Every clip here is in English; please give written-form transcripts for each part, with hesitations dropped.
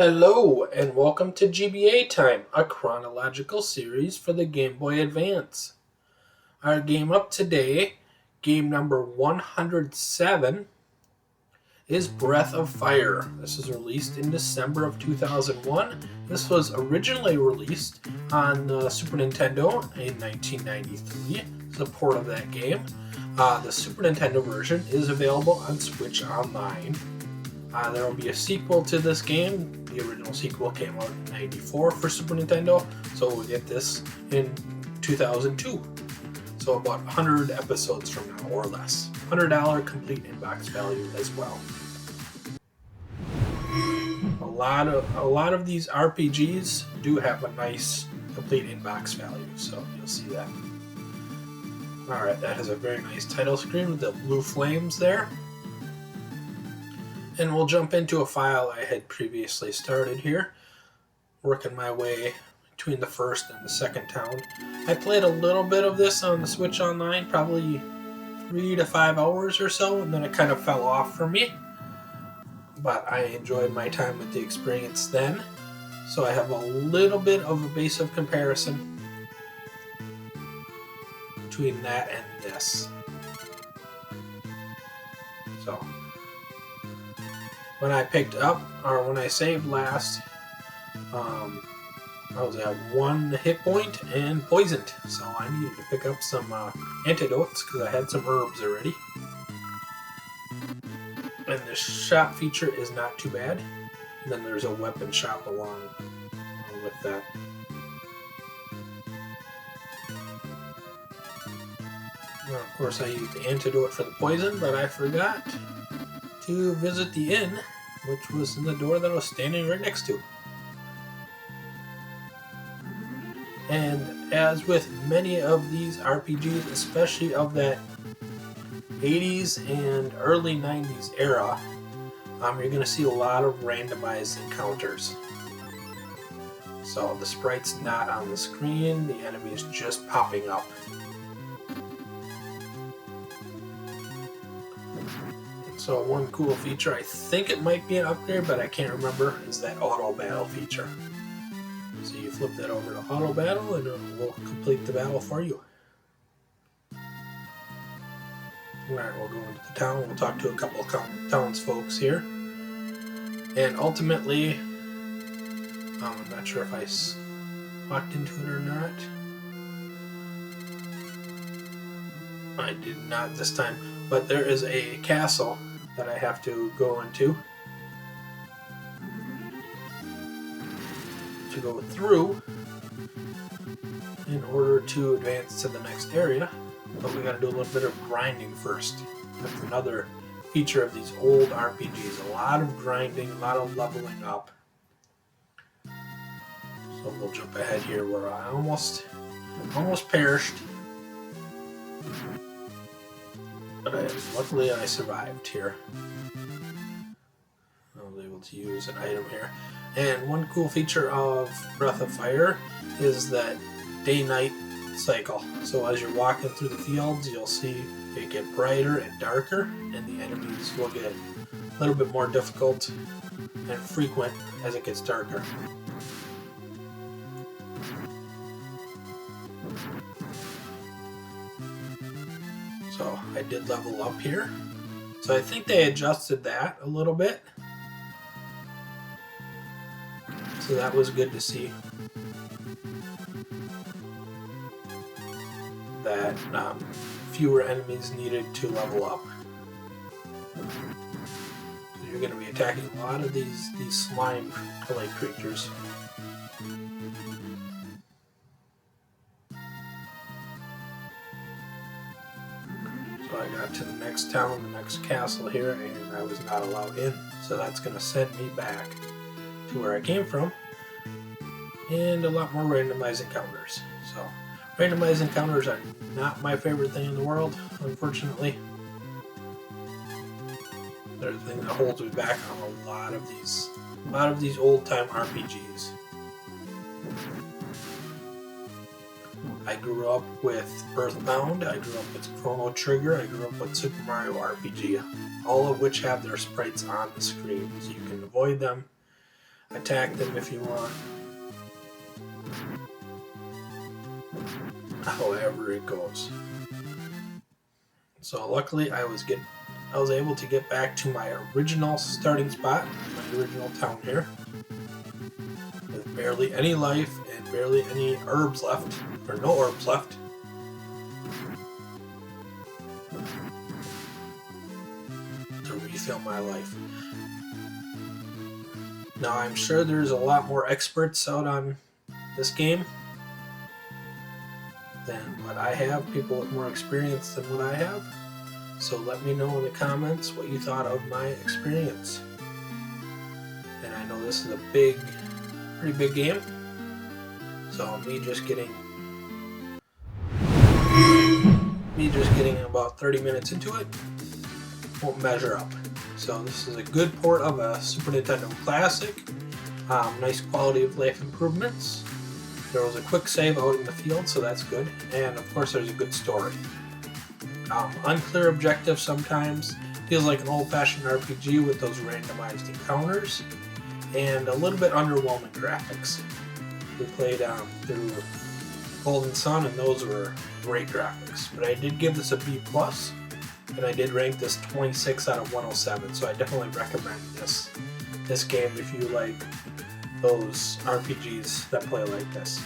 Hello, and welcome to GBA Time, a chronological series for the Game Boy Advance. Our game up today, game number 107, is Breath of Fire. This is released in December of 2001. This was originally released on the Super Nintendo in 1993, support of that game. The Super Nintendo version is available on Switch Online. There will be a sequel to this game. The original sequel came out in '94 for Super Nintendo, so we'll get this in 2002. So about 100 episodes from now, or less. $100 complete inbox value as well. A lot of these RPGs do have a nice complete inbox value, so you'll see that. Alright, that has a very nice title screen with the blue flames there. And we'll jump into a file I had previously started here, working my way between the first and the second town. I played a little bit of this on the Switch Online, probably 3 to 5 hours or so, and then it kind of fell off for me. But I enjoyed my time with the experience then, so I have a little bit of a base of comparison between that and this. So when I picked up, or when I saved last, I was at 1 hit point and poisoned, so I needed to pick up some antidotes because I had some herbs already. And the shop feature is not too bad. And then there's a weapon shop along with that. Well, of course, I used the antidote for the poison, but I forgot to visit the inn, which was in the door that I was standing right next to. And as with many of these RPGs, especially of that 80s and early 90s era, you're going to see a lot of randomized encounters. So the sprite's not on the screen, the enemy is just popping up. So one cool feature, I think it might be an upgrade, but I can't remember, is that auto battle feature. So you flip that over to auto battle and it will complete the battle for you. Alright, we'll go into the town, we'll talk to a couple of townsfolk here. And ultimately, I'm not sure if I walked into it or not. I did not this time, but there is a castle that I have to go into to go through in order to advance to the next area. But we got to do a little bit of grinding first. That's another feature of these old RPGs. A lot of grinding, a lot of leveling up. So we'll jump ahead here where I almost perished. But luckily I survived here. I was able to use an item here. And one cool feature of Breath of Fire is that day-night cycle. So as you're walking through the fields, you'll see it get brighter and darker, and the enemies will get a little bit more difficult and frequent as it gets darker. So I did level up here. So I think they adjusted that a little bit. So that was good to see. That fewer enemies needed to level up. So you're going to be attacking a lot of these slime-like creatures. So I got to the next town, the next castle here, and I was not allowed in. So that's going to send me back to where I came from, and a lot more randomized encounters. So randomized encounters are not my favorite thing in the world, unfortunately. They're the thing that holds me back on a lot of these old-time RPGs. I grew up with Earthbound, I grew up with Chrono Trigger, I grew up with Super Mario RPG, all of which have their sprites on the screen, so you can avoid them. attack them if you want. However it goes. So luckily I was able to get back to my original starting spot, my original town here, with barely any life and barely any herbs left, or no herbs left. To refill my life. Now I'm sure there's a lot more experts out on this game than what I have, people with more experience than what I have. So let me know in the comments what you thought of my experience. And I know this is a pretty big game. So me just getting about 30 minutes into it won't measure up. So this is a good port of a Super Nintendo classic. Nice quality of life improvements. There was a quick save out in the field, so that's good. And of course there's a good story. Unclear objectives sometimes. Feels like an old-fashioned RPG with those randomized encounters. And a little bit underwhelming graphics. We played through Golden Sun, and those were great graphics. But I did give this a B+, and I did rank this 26 out of 107, so I definitely recommend this game if you like those RPGs that play like this.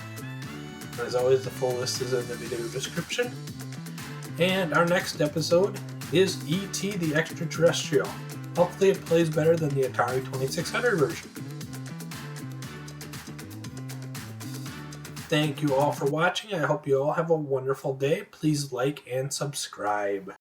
As always, the full list is in the video description. And our next episode is E.T. the Extraterrestrial. Hopefully it plays better than the Atari 2600 version. Thank you all for watching. I hope you all have a wonderful day. Please like and subscribe.